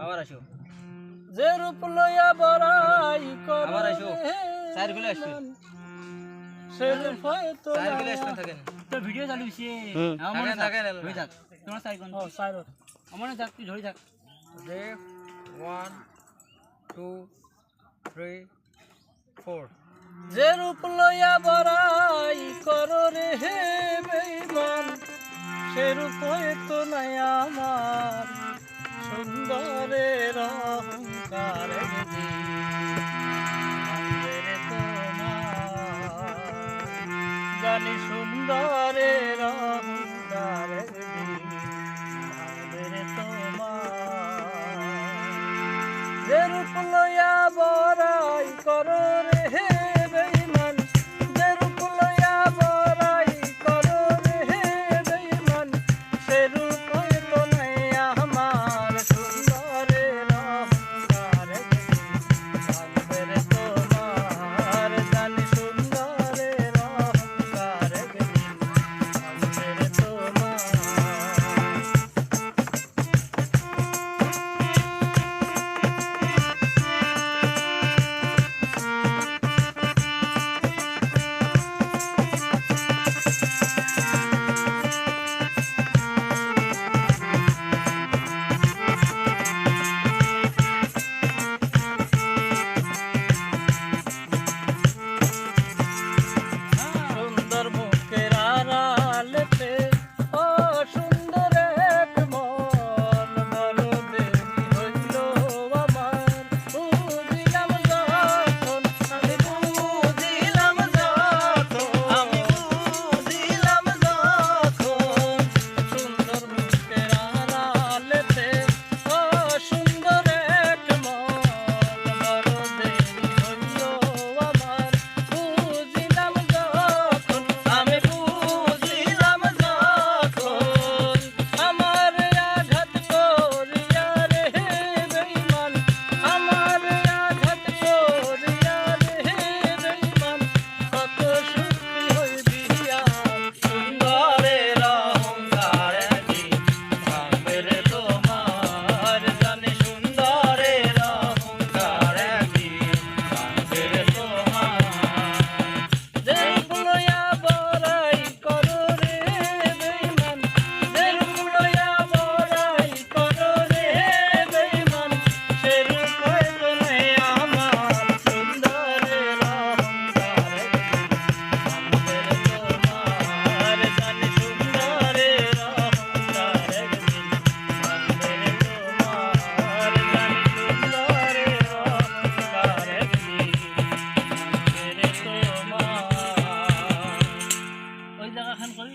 আবার আসো যে রূপ লইয়া বড়াই করে আবার আসো চার গুলো আসবে সে রূপ হয়তো চার গুলো আসবে থাকেন তো ভিডিও চালু হইছে থাকেন থাকেন হই যাক তোমার সাই কোন ও সাইরো আমার যাক তুই ধরে যাক যে 1 2 3 4 যে রূপ লইয়া বড়াই করো রে হে বেঈমান সে রূপ হয়তো নাই আমার সুন্দরের অহংকার জানি সুন্দরের অহংকার যে রূপ লইয়া বড়াই করো রে হে বেঈমান যে রূপ লইয়া বড়াই করো রে হে বেঈমান সে রূপ হয়তো নাই আমার সুন্দরের অহংকার ভাবের তোমার জানি সুন্দরের অহংকার ভাবের তোমার সুন্দর মুখের আড়ালেতে ও সুন্দর এক মন বড় দেরি হইল আমার বুঝিলাম যখন আমি বুঝিলাম যখন সুন্দর মুখের আড়ালেতে ও সুন্দর এক মন বড় দেরি হইল আমার বুঝিলাম যখন আমি বুঝিলাম যখন আমার আঘাত করিয়া রে বেঈমান আমার আঘাত করিয়া রে বেঈমান কত সুখী হইবি সুন্দরের অহংকার ভাবের তোমার জানি সুন্দরের অহংকার ভাবের তোমার যে রূপ লইয়া বড়াই করো রে বেঈমান যে রূপ লইয়া বড়াই করো রে বেঈমান সে রূপ হয়তো নাই আমার সুন্দরের অহংকার ভাবের তোমার জানি সুন্দরের অহংকার ভাবের তোমার জানি সুন্দরের অহংকার তোমার ওই জায়গা খান করি